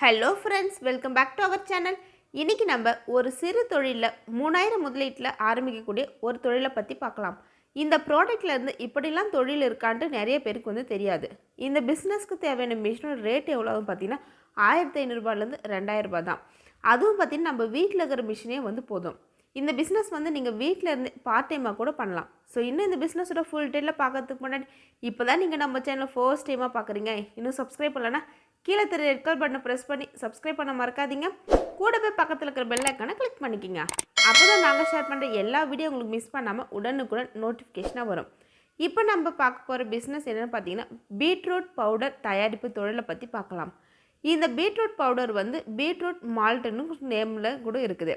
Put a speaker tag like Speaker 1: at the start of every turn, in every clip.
Speaker 1: Hello friends, welcome back to our channel. இன்றைக்கி நம்ம ஒரு சிறு தொழிலில் 3000 முதலீட்டில் ஆரம்பிக்கக்கூடிய ஒரு தொழிலை பற்றி பார்க்கலாம். இந்த ப்ராடக்ட்லேருந்து இப்படிலாம் தொழில் இருக்கான்ட்டு நிறைய பேருக்கு தெரியாது. இந்த பிஸ்னஸ்க்கு தேவையான மிஷினோட ரேட் எவ்வளோன்னு பார்த்தீங்கன்னா 1500 2000 தான். அதுவும் பார்த்தீங்கன்னா நம்ம வீட்டில் இருக்கிற மிஷினே போதும். இந்த பிஸ்னஸ் நீங்கள் வீட்டில் இருந்து பார்ட் டைமாக கூட பண்ணலாம். ஸோ இன்னும் இந்த பிஸ்னஸோட ஃபுல் டீட்டெயிலில் பார்க்கறதுக்கு முன்னாடி இப்போ தான் நீங்கள் நம்ம சேனலை ஃபர்ஸ்ட் டைமாக பார்க்குறீங்க, இன்னும் சப்ஸ்கிரைப் பண்ணலன்னா கீழே தெரிய ரெட் கலர் பட்டனை ப்ரெஸ் பண்ணி சப்ஸ்கிரைப் பண்ண மறக்காதீங்க. கூட போய் பக்கத்தில் இருக்கிற பெல் ஐக்கானை கிளிக் பண்ணிக்கிங்க. அப்போ தான் நாங்கள் ஷேர் பண்ணுற எல்லா வீடியோ உங்களுக்கு மிஸ் பண்ணாமல் உடனுக்குடன் நோட்டிஃபிகேஷனாக வரும். இப்போ நம்ம பார்க்க போகிற பிஸ்னஸ் என்னென்னு பார்த்தீங்கன்னா பீட்ரூட் பவுடர் தயாரிப்பு தொழிலை பற்றி பார்க்கலாம். இந்த பீட்ரூட் பவுடர் பீட்ரூட் மால்ட்டுன்னு நேமில் கூட இருக்குது.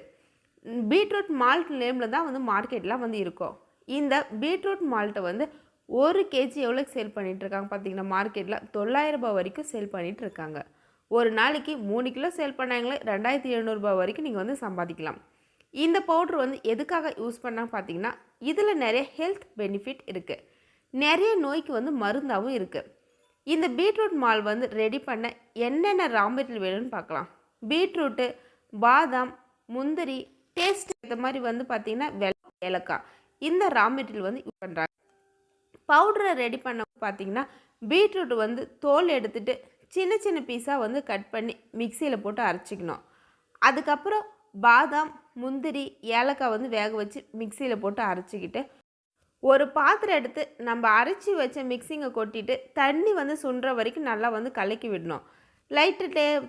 Speaker 1: பீட்ரூட் மால்ட் நேமில் தான் மார்க்கெட்டில் இருக்கும். இந்த பீட்ரூட் மால்ட்டை 1 கேஜி எவ்வளோக்கு சேல் பண்ணிகிட்ருக்காங்க பார்த்தீங்கன்னா மார்க்கெட்டில் 900 ரூபாய் வரைக்கும் சேல் பண்ணிகிட்ருக்காங்க. ஒரு நாளைக்கு 3 கிலோ சேல் பண்ணாங்களே 2700 ரூபாய் வரைக்கும் நீங்கள் சம்பாதிக்கலாம். இந்த பவுட்ரு எதுக்காக யூஸ் பண்ணால் பார்த்தீங்கன்னா இதில் நிறைய ஹெல்த் பெனிஃபிட் இருக்குது. நிறைய நோய்க்கு மருந்தாகவும் இருக்குது. இந்த பீட்ரூட் மால் ரெடி பண்ண என்னென்ன ரா மெட்டீரியல் வேணும்னு பார்க்கலாம். பீட்ரூட்டு, பாதாம், முந்திரி, டேஸ்ட் இந்த மாதிரி பார்த்தீங்கன்னா ஏலக்காய், இந்த ரா மெட்டீரியல் யூஸ் பண்ணுறாங்க. பவுடரை ரெடி பண்ண பார்த்தீங்கன்னா பீட்ரூட் தோல் எடுத்துகிட்டு சின்ன சின்ன பீஸாக கட் பண்ணி மிக்சியில் போட்டு அரைச்சிக்கணும். அதுக்கப்புறம் பாதாம், முந்திரி, ஏலக்காய் வேக வச்சு மிக்சியில் போட்டு அரைச்சிக்கிட்டு ஒரு பாத்திரம் எடுத்து நம்ம அரைச்சி வச்ச மிக்சிங்கை கொட்டிட்டு தண்ணி சுண்டுற வரைக்கும் நல்லா கலக்கி விடணும். லைட்டு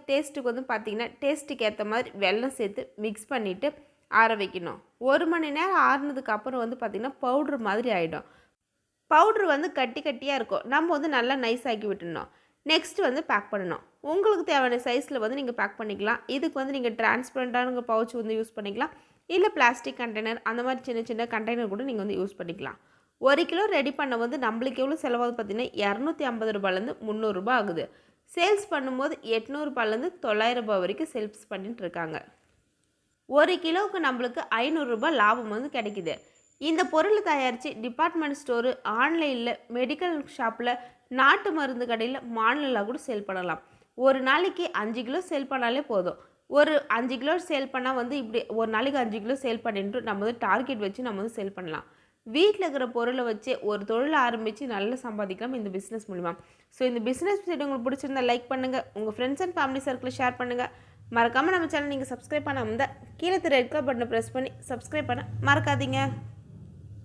Speaker 1: டேஸ்ட்டுக்கு பார்த்தீங்கன்னா டேஸ்ட்டுக்கு ஏற்ற மாதிரி வெல்லம் சேர்த்து மிக்ஸ் பண்ணிவிட்டு ஆற வைக்கணும். 1 மணி நேரம் ஆறுனதுக்கு அப்புறம் பார்த்திங்கன்னா பவுட்ரு மாதிரி ஆகிடும். பவுட்ரு கட்டி கட்டியாக இருக்கும். நம்ம நல்லா நைஸ் ஆக்கி விட்டுடணும். நெக்ஸ்ட் பேக் பண்ணணும். உங்களுக்கு தேவையான சைஸில் நீங்கள் பேக் பண்ணிக்கலாம். இதுக்கு நீங்கள் டிரான்ஸ்பரண்ட்டான பவுச் யூஸ் பண்ணிக்கலாம். இல்லை பிளாஸ்டிக் கண்டெய்னர் அந்த மாதிரி சின்ன சின்ன கண்டெய்னர் கூட நீங்கள் யூஸ் பண்ணிக்கலாம். 1 கிலோ ரெடி பண்ண நம்மளுக்கு எவ்வளோ செலவாகுது பார்த்தீங்கன்னா 250 ரூபாயிலேருந்து 300 ரூபாய் ஆகுது. சேல்ஸ் பண்ணும்போது 800 ரூபாயிலேருந்து 900 ரூபாய் வரைக்கும் சேல்ஸ் பண்ணிட்டு இருக்காங்க. 1 கிலோவுக்கு நம்மளுக்கு 500 ரூபாய் லாபம் கிடைக்குது. இந்த பொருளை தயாரித்து டிபார்ட்மெண்ட் ஸ்டோரு, ஆன்லைனில், மெடிக்கல் ஷாப்பில், நாட்டு மருந்து கடையில், மாநிலம் கூட சேல் பண்ணலாம். ஒரு நாளைக்கு 5 கிலோ சேல் பண்ணாலே போதும். ஒரு 5 கிலோ சேல் பண்ணால் இப்படி ஒரு நாளைக்கு 5 கிலோ சேல் பண்ணிட்டு நம்ம டார்கெட் வச்சு நம்ம சேல் பண்ணலாம். வீட்டில் இருக்கிற பொருளை வச்சு ஒரு தொழிலை ஆரம்பித்து நல்லா சம்பாதிக்கலாம் இந்த பிஸ்னஸ் மூலிமா. ஸோ இந்த பிஸ்னஸ் உங்களுக்கு பிடிச்சிருந்தா லைக் பண்ணுங்கள், உங்கள் ஃப்ரெண்ட்ஸ் அண்ட் ஃபேமிலி சர்க்கிளில் ஷேர் பண்ணுங்கள். மறக்காமல் நம்ம சேனல் நீங்கள் சப்ஸ்கிரைப் பண்ணாமல் இருந்தால் கீழே ரெட் கலர் பட்டனை ப்ரெஸ் பண்ணி சப்ஸ்கிரைப் பண்ண மறக்காதீங்க.